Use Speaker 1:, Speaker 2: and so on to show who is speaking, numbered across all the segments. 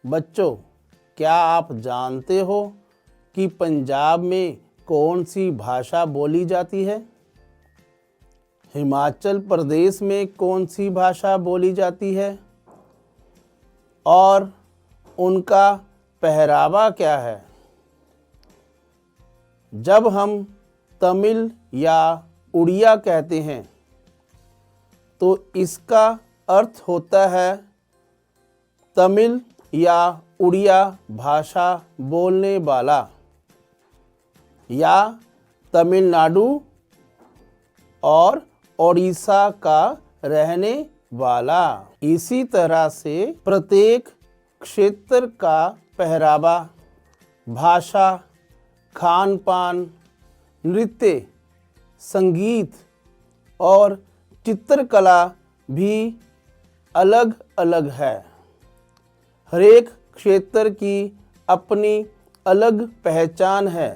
Speaker 1: बच्चों, क्या आप जानते हो कि पंजाब में कौन सी भाषा बोली जाती है? हिमाचल प्रदेश में कौन सी भाषा बोली जाती है? और उनका पहरावा क्या है? जब हम तमिल या उड़िया कहते हैं तो इसका अर्थ होता है तमिल या उड़िया भाषा बोलने वाला या तमिलनाडु और ओडिशा का रहने वाला। इसी तरह से प्रत्येक क्षेत्र का पहरावा, भाषा, खान पान, नृत्य, संगीत और चित्रकला भी अलग अलग है। हरेक क्षेत्र की अपनी अलग पहचान है।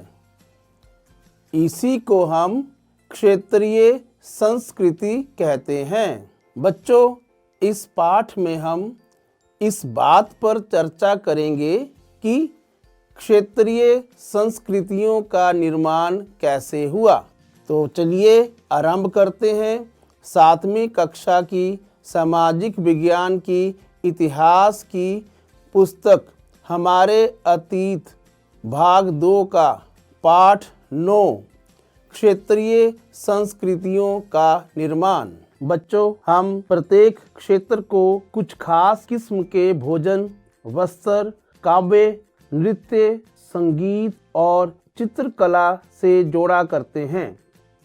Speaker 1: इसी को हम क्षेत्रीय संस्कृति कहते हैं। बच्चों, इस पाठ में हम इस बात पर चर्चा करेंगे कि क्षेत्रीय संस्कृतियों का निर्माण कैसे हुआ। तो चलिए आरंभ करते हैं 7वीं कक्षा की सामाजिक विज्ञान की इतिहास की पुस्तक हमारे अतीत भाग 2 का पाठ 9 क्षेत्रीय संस्कृतियों का निर्माण। बच्चों, हम प्रत्येक क्षेत्र को कुछ खास किस्म के भोजन, वस्त्र, काव्य, नृत्य, संगीत और चित्रकला से जोड़ा करते हैं।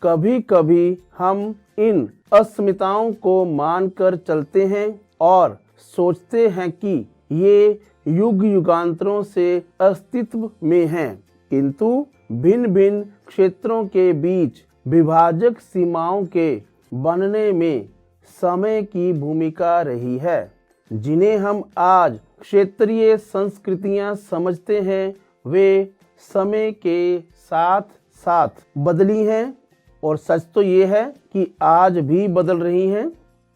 Speaker 1: कभी कभी हम इन अस्मिताओं को मानकर चलते हैं और सोचते हैं कि ये युग युगांतरों से अस्तित्व में हैं, किंतु भिन्न भिन्न क्षेत्रों के बीच विभाजक सीमाओं के बनने में समय की भूमिका रही है। जिन्हें हम आज क्षेत्रीय संस्कृतियां समझते हैं, वे समय के साथ साथ बदली हैं और सच तो ये है कि आज भी बदल रही हैं।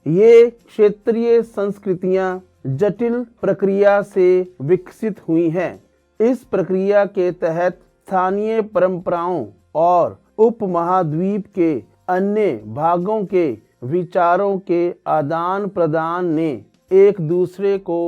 Speaker 1: ये क्षेत्रीय संस्कृतियां जटिल प्रक्रिया से विकसित हुई हैं। इस प्रक्रिया के तहत स्थानीय परंपराओं और उपमहाद्वीप के अन्य भागों के विचारों के आदान प्रदान ने एक दूसरे को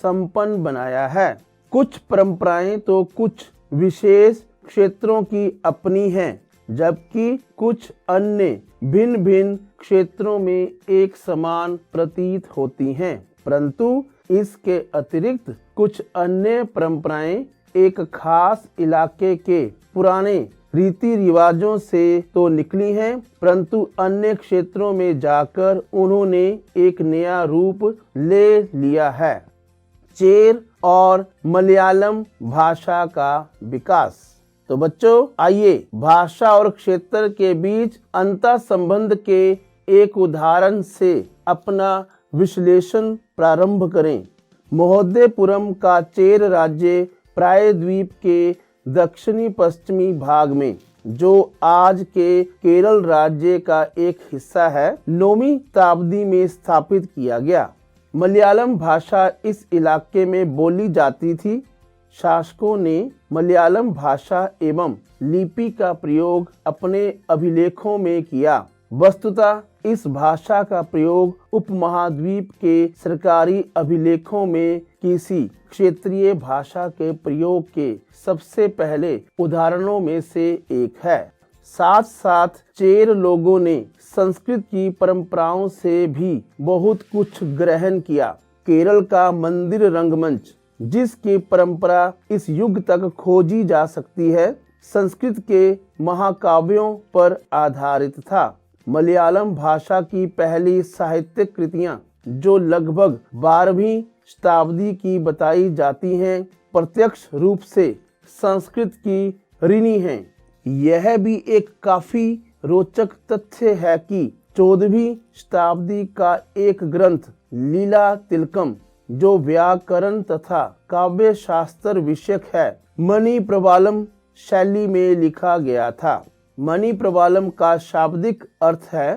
Speaker 1: संपन्न बनाया है। कुछ परंपराएं तो कुछ विशेष क्षेत्रों की अपनी हैं, जबकि कुछ अन्य भिन्न भिन्न क्षेत्रों में एक समान प्रतीत होती हैं। परंतु इसके अतिरिक्त कुछ अन्य परंपराएं एक खास इलाके के पुराने रीति रिवाजों से तो निकली हैं, परंतु अन्य क्षेत्रों में जाकर उन्होंने एक नया रूप ले लिया है। चेर और मलयालम भाषा का विकास। तो बच्चों, आइए भाषा और क्षेत्र के बीच अंतर संबंध के एक उदाहरण से अपना विश्लेषण प्रारंभ करें। महोदयपुरम का चेर राज्य प्रायद्वीप के दक्षिणी पश्चिमी भाग में, जो आज के केरल राज्य का एक हिस्सा है, 9वीं शताब्दी में स्थापित किया गया। मलयालम भाषा इस इलाके में बोली जाती थी। शासकों ने मलयालम भाषा एवं लिपि का प्रयोग अपने अभिलेखों में किया। वस्तुतः इस भाषा का प्रयोग उपमहाद्वीप के सरकारी अभिलेखों में किसी क्षेत्रीय भाषा के प्रयोग के सबसे पहले उदाहरणों में से एक है। साथ साथ चेर लोगों ने संस्कृत की परंपराओं से भी बहुत कुछ ग्रहण किया। केरल का मंदिर रंगमंच, जिसकी परंपरा इस युग तक खोजी जा सकती है, संस्कृत के महाकाव्यों पर आधारित था। मलयालम भाषा की पहली साहित्यिक कृतियां, जो लगभग 12वीं शताब्दी की बताई जाती हैं, प्रत्यक्ष रूप से संस्कृत की ऋणी हैं। यह भी एक काफी रोचक तथ्य है कि 14वीं शताब्दी का एक ग्रंथ लीला तिलकम, जो व्याकरण तथा काव्य शास्त्र विषयक है, मणि प्रवालम शैली में लिखा गया था। मणि प्रवालम का शाब्दिक अर्थ है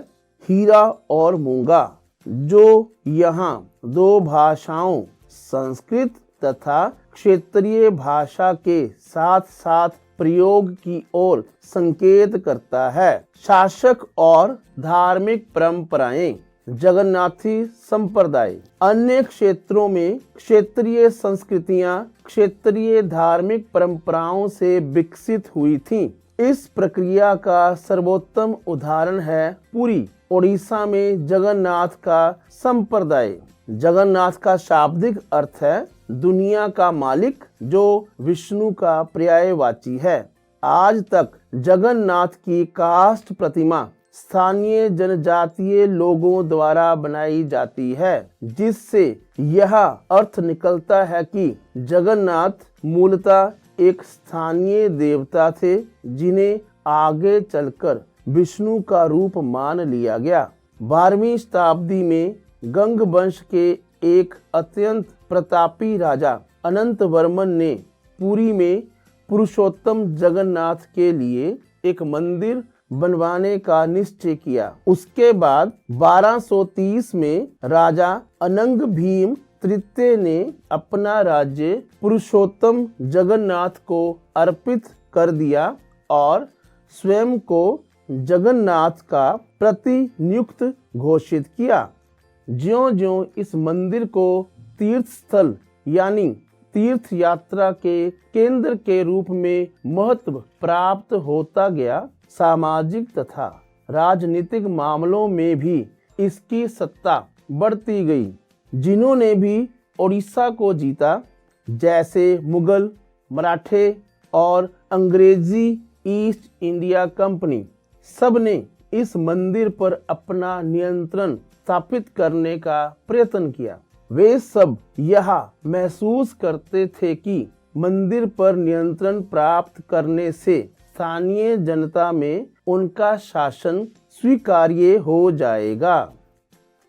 Speaker 1: हीरा और मूंगा, जो यहाँ दो भाषाओं संस्कृत तथा क्षेत्रीय भाषा के साथ साथ प्रयोग की ओर संकेत करता है। शासक और धार्मिक परंपराएं। जगन्नाथी संप्रदाय अन्य क्षेत्रों में क्षेत्रीय संस्कृतियां क्षेत्रीय धार्मिक परंपराओं से विकसित हुई थीं। इस प्रक्रिया का सर्वोत्तम उदाहरण है पुरी, ओडिशा में जगन्नाथ का संप्रदाय। जगन्नाथ का शाब्दिक अर्थ है दुनिया का मालिक, जो विष्णु का पर्यायवाची है। आज तक जगन्नाथ की काष्ठ प्रतिमा स्थानीय जनजातीय लोगों द्वारा बनाई जाती है, जिससे यह अर्थ निकलता है कि जगन्नाथ मूलतः एक स्थानीय देवता थे, जिन्हें आगे चलकर विष्णु का रूप मान लिया गया। 12वीं शताब्दी में गंग वंश के एक अत्यंत प्रतापी राजा अनंत वर्मन ने पुरी में पुरुषोत्तम जगन्नाथ के लिए एक मंदिर बनवाने का निश्चय किया। उसके बाद 1230 में राजा अनंग भीम तृतीय ने अपना राज्य पुरुषोत्तम जगन्नाथ को अर्पित कर दिया और स्वयं को जगन्नाथ का प्रतिनियुक्त घोषित किया। ज्यों-ज्यों इस मंदिर को तीर्थ स्थल यानी तीर्थ यात्रा के केंद्र के रूप में महत्व प्राप्त होता गया, सामाजिक तथा राजनीतिक मामलों में भी इसकी सत्ता बढ़ती गई। जिन्होंने भी ओडिशा को जीता, जैसे मुगल, मराठे और अंग्रेजी ईस्ट इंडिया कंपनी, सब ने इस मंदिर पर अपना नियंत्रण स्थापित करने का प्रयत्न किया। वे सब यह महसूस करते थे कि मंदिर पर नियंत्रण प्राप्त करने से स्थानीय जनता में उनका शासन स्वीकार्य हो जाएगा।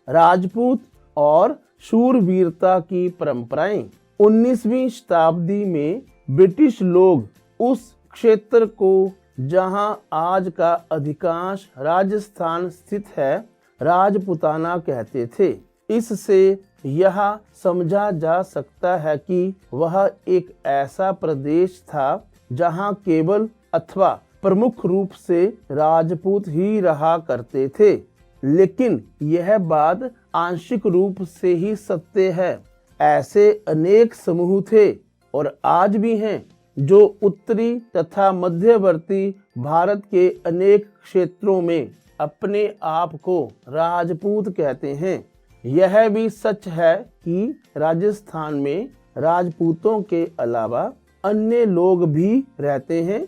Speaker 1: राजपूत और शूरवीरता की परंपराएं। 19वीं शताब्दी में ब्रिटिश लोग उस क्षेत्र को, जहां आज का अधिकांश राजस्थान स्थित है, राजपूताना कहते थे। इससे यह समझा जा सकता है कि वह एक ऐसा प्रदेश था जहां केवल अथवा प्रमुख रूप से राजपूत ही रहा करते थे। लेकिन यह बात आंशिक रूप से ही सत्य है। ऐसे अनेक समूह थे और आज भी हैं जो उत्तरी तथा मध्यवर्ती भारत के अनेक क्षेत्रों में अपने आप को राजपूत कहते हैं। यह भी सच है कि राजस्थान में राजपूतों के अलावा अन्य लोग भी रहते हैं।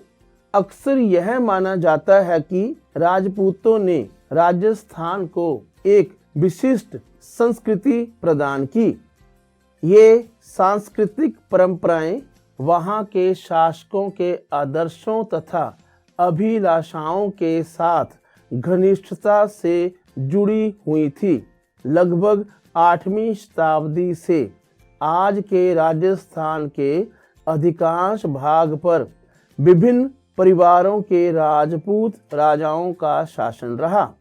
Speaker 1: अक्सर यह माना जाता है कि राजपूतों ने राजस्थान को एक विशिष्ट संस्कृति प्रदान की। ये सांस्कृतिक परंपराएं वहां के शासकों के आदर्शों तथा अभिलाषाओं के साथ घनिष्ठता से जुड़ी हुई थी। लगभग 8वीं शताब्दी से आज के राजस्थान के अधिकांश भाग पर विभिन्न परिवारों के राजपूत राजाओं का शासन रहा।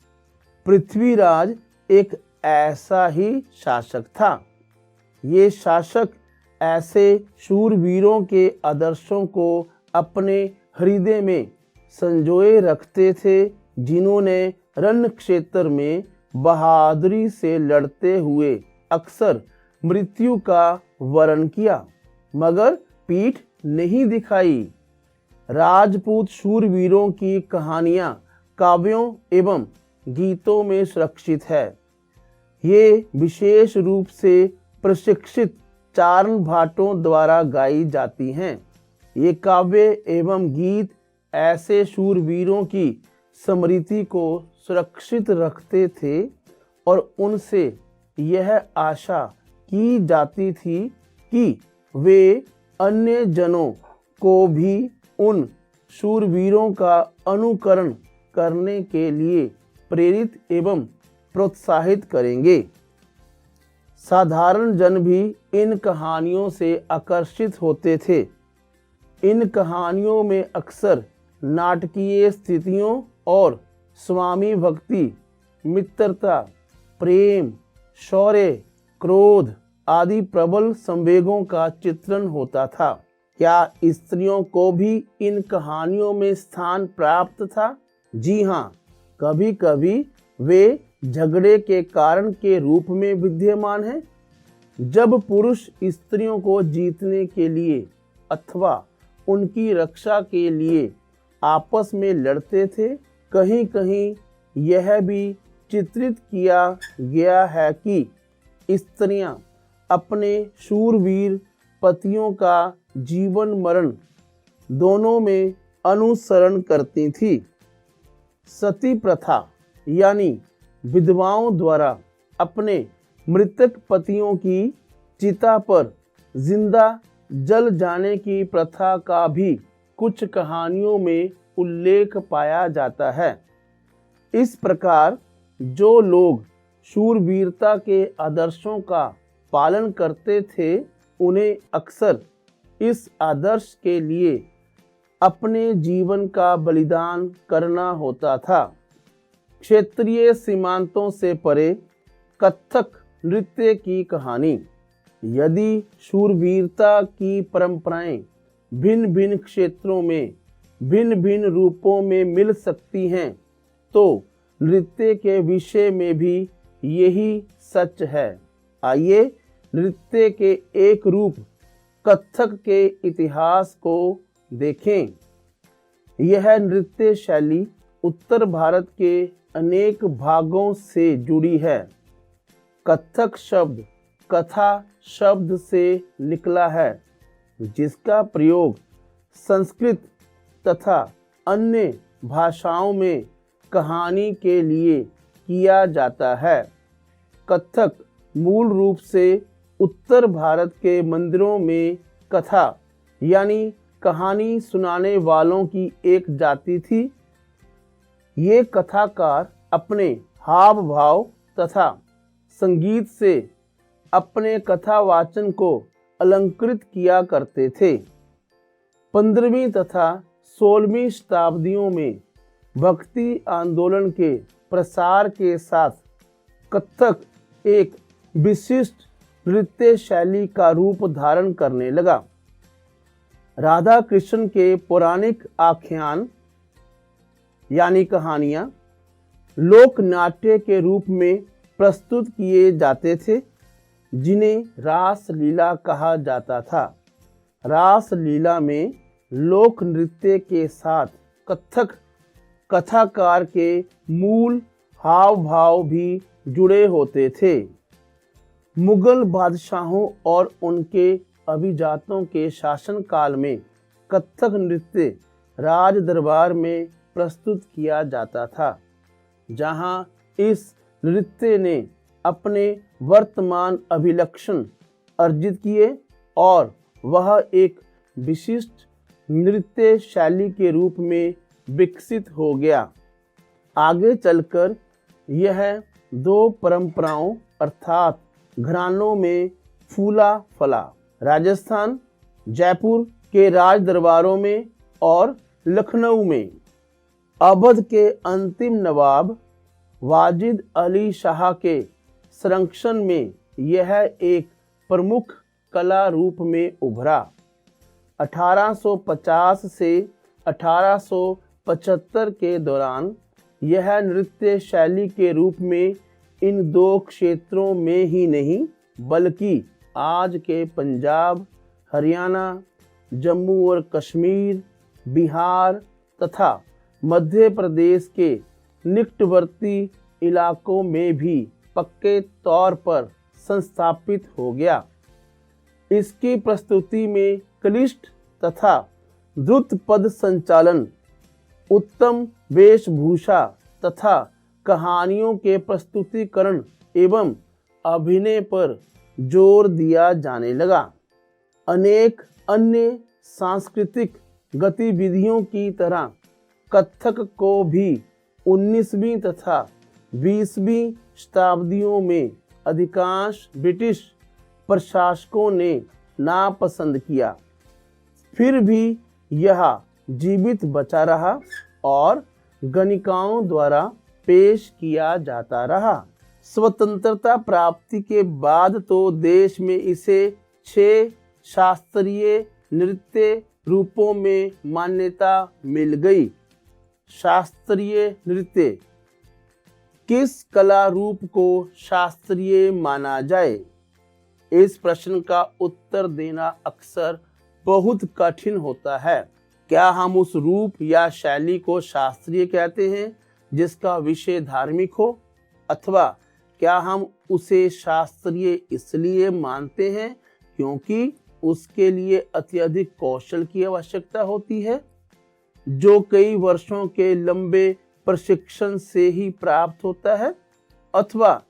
Speaker 1: पृथ्वीराज एक ऐसा ही शासक था। ये शासक ऐसे शूरवीरों के आदर्शों को अपने हृदय में संजोए रखते थे, जिन्होंने रण क्षेत्र में बहादुरी से लड़ते हुए अक्सर मृत्यु का वरण किया, मगर पीठ नहीं दिखाई। राजपूत शूरवीरों की कहानियां काव्यों एवं गीतों में सुरक्षित है। ये विशेष रूप से प्रशिक्षित चारण भाटों द्वारा गाई जाती हैं। ये काव्य एवं गीत ऐसे शूरवीरों की स्मृति को सुरक्षित रखते थे और उनसे यह आशा की जाती थी कि वे अन्य जनों को भी उन शूरवीरों का अनुकरण करने के लिए प्रेरित एवं प्रोत्साहित करेंगे। साधारण जन भी इन कहानियों से आकर्षित होते थे। इन कहानियों में अक्सर नाटकीय स्थितियों और स्वामी भक्ति, मित्रता, प्रेम, शौर्य, क्रोध आदि प्रबल संवेगों का चित्रण होता था। क्या स्त्रियों को भी इन कहानियों में स्थान प्राप्त था? जी हाँ, कभी कभी वे झगड़े के कारण के रूप में विद्यमान हैं। जब पुरुष स्त्रियों को जीतने के लिए अथवा उनकी रक्षा के लिए आपस में लड़ते थे। कहीं कहीं यह भी चित्रित किया गया है कि स्त्रियां अपने शूरवीर पतियों का जीवन मरण दोनों में अनुसरण करती थी। सती प्रथा यानी विधवाओं द्वारा अपने मृतक पतियों की चिता पर जिंदा जल जाने की प्रथा का भी कुछ कहानियों में उल्लेख पाया जाता है। इस प्रकार जो लोग शूरवीरता के आदर्शों का पालन करते थे, उन्हें अक्सर इस आदर्श के लिए अपने जीवन का बलिदान करना होता था। क्षेत्रीय सीमांतों से परे कथक नृत्य की कहानी। यदि शूरवीरता की परंपराएं भिन्न भिन्न क्षेत्रों में भिन्न भिन्न रूपों में मिल सकती हैं, तो नृत्य के विषय में भी यही सच है। आइए नृत्य के एक रूप कथक के इतिहास को देखें। यह नृत्य शैली उत्तर भारत के अनेक भागों से जुड़ी है। कथक शब्द कथा शब्द से निकला है, जिसका प्रयोग संस्कृत तथा अन्य भाषाओं में कहानी के लिए किया जाता है। कथक मूल रूप से उत्तर भारत के मंदिरों में कथा यानी कहानी सुनाने वालों की एक जाति थी। ये कथाकार अपने हाव भाव तथा संगीत से अपने कथावाचन को अलंकृत किया करते थे। 15वीं तथा 16वीं शताब्दियों में भक्ति आंदोलन के प्रसार के साथ कथक एक विशिष्ट नृत्य शैली का रूप धारण करने लगा। राधा कृष्ण के पौराणिक आख्यान यानी कहानियां लोक नाट्य के रूप में प्रस्तुत किए जाते थे, जिन्हें रास लीला कहा जाता था। रास लीला में लोक नृत्य के साथ कथक कथाकार के मूल हाव भाव भी जुड़े होते थे। मुगल बादशाहों और उनके अभिजातों के शासनकाल में कथक नृत्य राज दरबार में प्रस्तुत किया जाता था, जहां इस नृत्य ने अपने वर्तमान अभिलक्षण अर्जित किए और वह एक विशिष्ट नृत्य शैली के रूप में विकसित हो गया। आगे चलकर यह दो परंपराओं अर्थात घरानों में फूला फला। राजस्थान, जयपुर के राज दरबारों में और लखनऊ में अवध के अंतिम नवाब वाजिद अली शाह के संरक्षण में यह एक प्रमुख कला रूप में उभरा। 1850 से 1875 के दौरान यह नृत्य शैली के रूप में इन दो क्षेत्रों में ही नहीं बल्कि आज के पंजाब, हरियाणा, जम्मू और कश्मीर, बिहार तथा मध्य प्रदेश के निकटवर्ती इलाकों में भी पक्के तौर पर संस्थापित हो गया। इसकी प्रस्तुति में क्लिष्ट तथा द्रुत पद संचालन, उत्तम वेशभूषा तथा कहानियों के प्रस्तुतिकरण एवं अभिनय पर जोर दिया जाने लगा। अनेक अन्य सांस्कृतिक गतिविधियों की तरह कथक को भी 19वीं तथा 20वीं शताब्दियों में अधिकांश ब्रिटिश प्रशासकों ने नापसंद किया। फिर भी यह जीवित बचा रहा और गणिकाओं द्वारा पेश किया जाता रहा। स्वतंत्रता प्राप्ति के बाद तो देश में इसे 6 शास्त्रीय नृत्य रूपों में मान्यता मिल गई। शास्त्रीय नृत्य, किस कला रूप को शास्त्रीय माना जाए? इस प्रश्न का उत्तर देना अक्सर बहुत कठिन होता है। क्या हम उस रूप या शैली को शास्त्रीय कहते हैं जिसका विषय धार्मिक हो, अथवा क्या हम उसे शास्त्रीय इसलिए मानते हैं क्योंकि उसके लिए अत्यधिक कौशल की आवश्यकता होती है, जो कई वर्षों के लंबे प्रशिक्षण से ही प्राप्त होता है, अथवा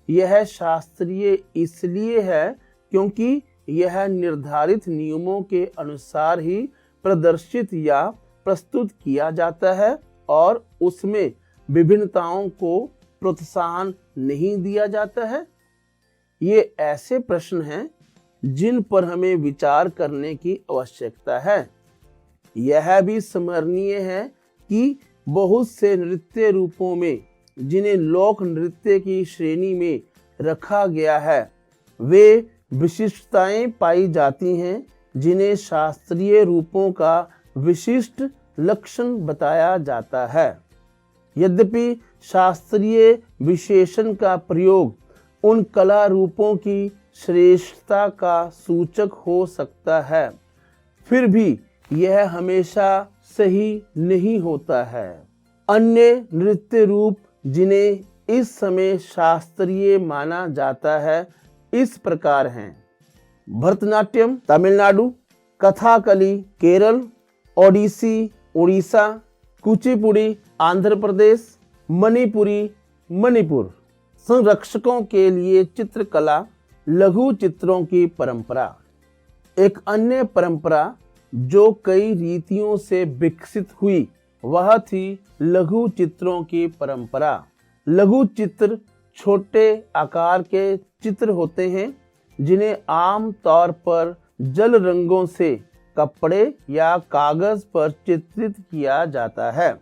Speaker 1: यह शास्त्रीय इसलिए है क्योंकि यह निर्धारित नियमों के अनुसार ही प्रदर्शित या प्रस्तुत किया जाता है और उसमें विभिन्नताओं को प्रोत्साहन नहीं दिया जाता है? ये ऐसे प्रश्न हैं जिन पर हमें विचार करने की आवश्यकता है। यह भी स्मरणीय है कि बहुत से नृत्य रूपों में जिन्हें लोक नृत्य की श्रेणी में रखा गया है, वे विशिष्टताएं पाई जाती हैं जिन्हें शास्त्रीय रूपों का विशिष्ट लक्षण बताया जाता है। यद्यपि शास्त्रीय विशेषण का प्रयोग उन कला रूपों की श्रेष्ठता का सूचक हो सकता है, फिर भी यह हमेशा सही नहीं होता है। अन्य नृत्य रूप जिन्हें इस समय शास्त्रीय माना जाता है इस प्रकार हैं: भरतनाट्यम तमिलनाडु, कथाकली केरल, ओडिसी उड़ीसा, कुचिपुड़ी आंध्र प्रदेश, मणिपुरी मणिपुर। संरक्षकों के लिए चित्रकला लघु चित्रों की परंपरा। एक अन्य परंपरा जो कई रीतियों से विकसित हुई वह थी लघु चित्रों की परंपरा। लघु चित्र छोटे आकार के चित्र होते हैं जिन्हें आम तौर पर जल रंगों से कपड़े या कागज पर चित्रित किया जाता है।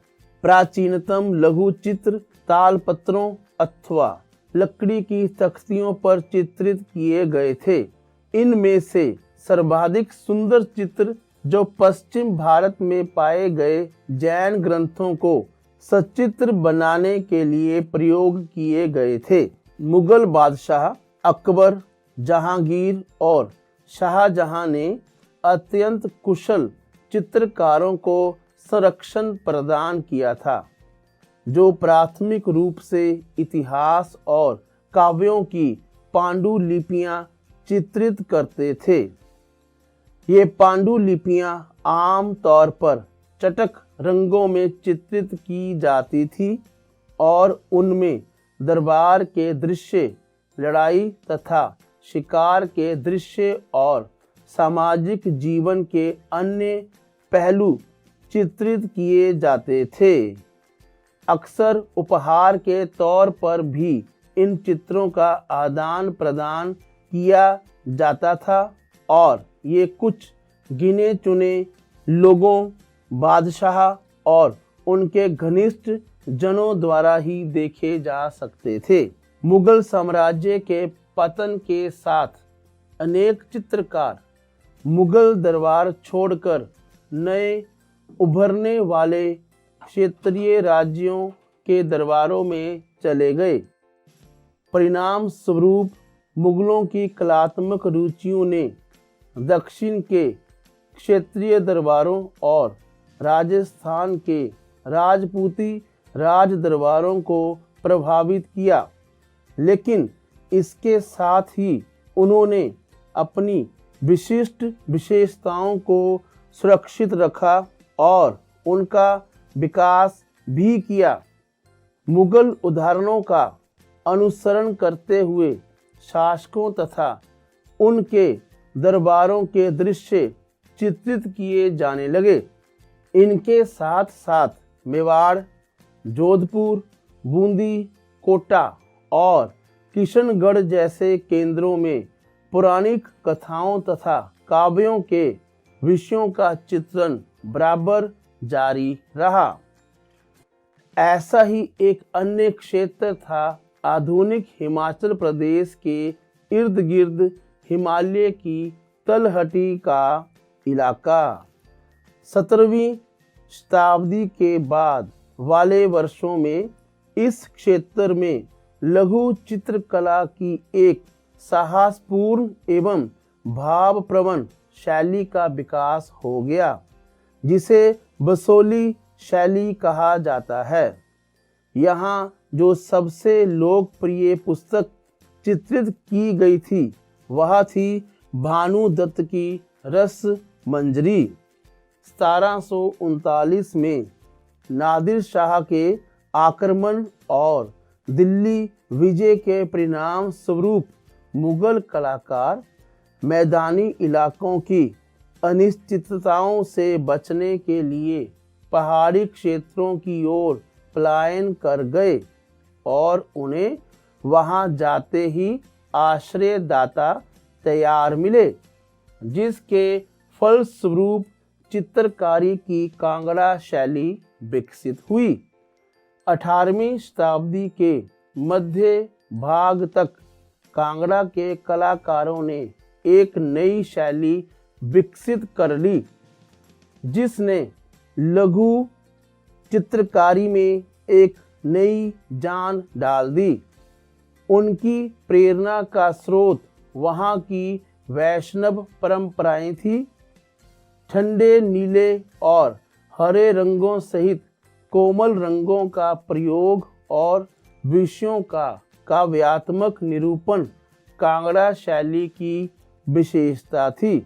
Speaker 1: प्राचीनतम लघु चित्र तालपत्रों अथवा लकड़ी की तख्तियों पर चित्रित किए गए थे। इनमें से सर्वाधिक सुंदर चित्र जो पश्चिम भारत में पाए गए जैन ग्रंथों को सचित्र बनाने के लिए प्रयोग किए गए थे। मुगल बादशाह अकबर, जहांगीर और शाहजहां ने अत्यंत कुशल चित्रकारों को संरक्षण प्रदान किया था, जो प्राथमिक रूप से इतिहास और काव्यों की पांडुलिपियां चित्रित करते थे। ये पांडुलिपियां आम तौर पर चटक रंगों में चित्रित की जाती थी और उनमें दरबार के दृश्य, लड़ाई तथा शिकार के दृश्य और सामाजिक जीवन के अन्य पहलू चित्रित किए जाते थे। अक्सर उपहार के तौर पर भी इन चित्रों का आदान प्रदान किया जाता था और ये कुछ गिने चुने लोगों, बादशाह और उनके घनिष्ठ जनों द्वारा ही देखे जा सकते थे। मुगल साम्राज्य के पतन के साथ अनेक चित्रकार मुगल दरबार छोड़कर नए उभरने वाले क्षेत्रीय राज्यों के दरबारों में चले गए। परिणाम स्वरूप मुगलों की कलात्मक रुचियों ने दक्षिण के क्षेत्रीय दरबारों और राजस्थान के राजपूती राज दरबारों को प्रभावित किया, लेकिन इसके साथ ही उन्होंने अपनी विशिष्ट विशेषताओं को सुरक्षित रखा और उनका विकास भी किया। मुगल उदाहरणों का अनुसरण करते हुए शासकों तथा उनके दरबारों के दृश्य चित्रित किए जाने लगे। इनके साथ साथ मेवाड़, जोधपुर, बूंदी, कोटा और किशनगढ़ जैसे केंद्रों में पौराणिक कथाओं तथा काव्यों के विषयों का चित्रण बराबर जारी रहा। ऐसा ही एक अन्य क्षेत्र था आधुनिक हिमाचल प्रदेश के इर्द गिर्द हिमालय की तलहटी का इलाका। 17वीं शताब्दी के बाद वाले वर्षों में इस क्षेत्र में लघु चित्रकला की एक साहसपूर्ण एवं भावप्रवण शैली का विकास हो गया, जिसे बसोली शैली कहा जाता है। यहाँ जो सबसे लोकप्रिय पुस्तक चित्रित की गई थी वह थी भानु दत्त की रस मंजरी। 1739 में नादिर शाह के आक्रमण और दिल्ली विजय के परिणाम स्वरूप मुगल कलाकार मैदानी इलाकों की अनिश्चितताओं से बचने के लिए पहाड़ी क्षेत्रों की ओर पलायन कर गए और उन्हें वहां जाते ही आश्रयदाता तैयार मिले, जिसके फलस्वरूप चित्रकारी की कांगड़ा शैली विकसित हुई। 18वीं शताब्दी के मध्य भाग तक कांगड़ा के कलाकारों ने एक नई शैली विकसित कर ली, जिसने लघु चित्रकारी में एक नई जान डाल दी। उनकी प्रेरणा का स्रोत वहाँ की वैष्णव परंपराएं थी। ठंडे नीले और हरे रंगों सहित कोमल रंगों का प्रयोग और विषयों का काव्यात्मक निरूपण कांगड़ा शैली की विशेषता थी।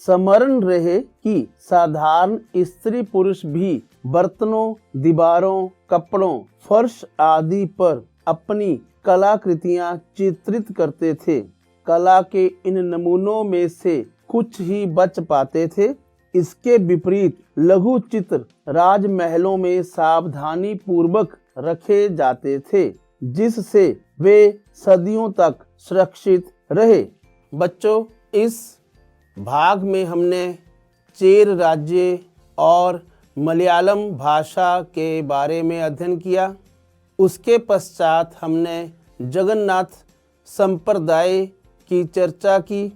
Speaker 1: स्मरण रहे कि साधारण स्त्री पुरुष भी बर्तनों, दीवारों, कपड़ों, फर्श आदि पर अपनी कलाकृतियां चित्रित करते थे। कला के इन नमूनों में से कुछ ही बच पाते थे। इसके विपरीत लघु चित्र राजमहलों में सावधानी पूर्वक रखे जाते थे, जिससे वे सदियों तक सुरक्षित रहे। बच्चों, इस भाग में हमने चेर राज्य और मलयालम भाषा के बारे में अध्ययन किया। उसके पश्चात हमने जगन्नाथ संप्रदाय की चर्चा की।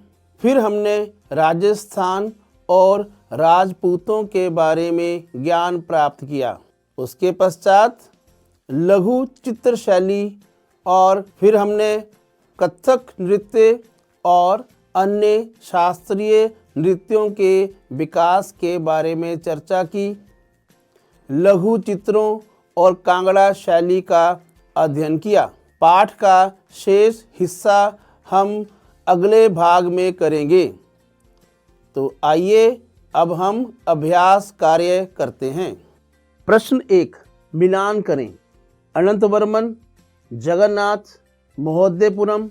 Speaker 1: फिर हमने राजस्थान और राजपूतों के बारे में ज्ञान प्राप्त किया। उसके पश्चात लघु चित्र शैली और फिर हमने कथक नृत्य और अन्य शास्त्रीय नृत्यों के विकास के बारे में चर्चा की। लघु चित्रों और कांगड़ा शैली का अध्ययन किया। पाठ का शेष हिस्सा हम अगले भाग में करेंगे। तो आइए अब हम अभ्यास कार्य करते हैं। प्रश्न 1 मिलान करें। अनंतवर्मन, जगन्नाथ, महोदयपुरम,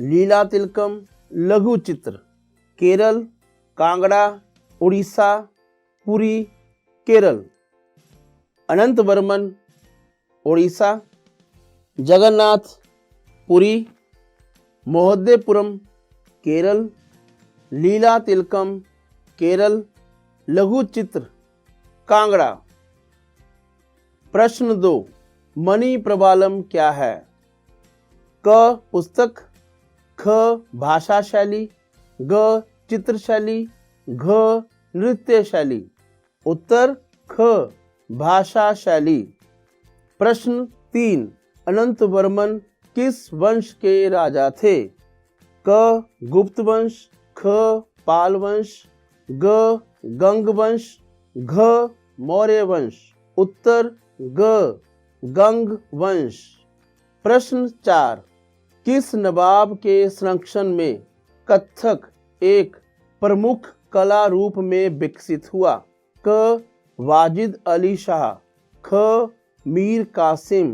Speaker 1: लीला तिलकम, लघु चित्र। केरल, कांगड़ा, उड़ीसा, पुरी, केरल। अनंतवर्मन, उड़ीसा। जगन्नाथ, पुरी। महोदयपुरम, केरल। लीला तिलकम, केरल। लघु चित्र, कांगड़ा। प्रश्न 2 मणि प्रबालम क्या है? क पुस्तक, ख भाषा शैली, ग चित्र शैली, घ नृत्य शैली। उत्तर ख भाषा शैली। प्रश्न 3 अनंतवर्मन किस वंश के राजा थे? क गुप्त वंश, ख पाल वंश, ग गंग वंश, घ मौर्य वंश। उत्तर ग गंग वंश। प्रश्न 4 किस नवाब के संरक्षण में कथक एक प्रमुख कला रूप में विकसित हुआ? क वाजिद अली शाह, ख मीर कासिम,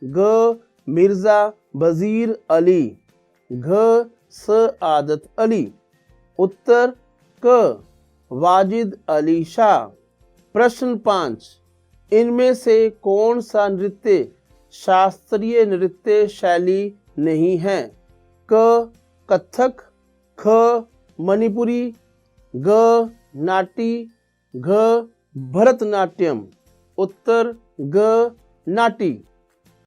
Speaker 1: ग मिर्जा वजीर अली, घ सआदत अली। उत्तर क वाजिद अली शाह। प्रश्न 5 इनमें से कौन सा नृत्य शास्त्रीय नृत्य शैली नहीं है? क कथक, ख मणिपुरी, ग नाटी, घ भरतनाट्यम। उत्तर ग नाटी।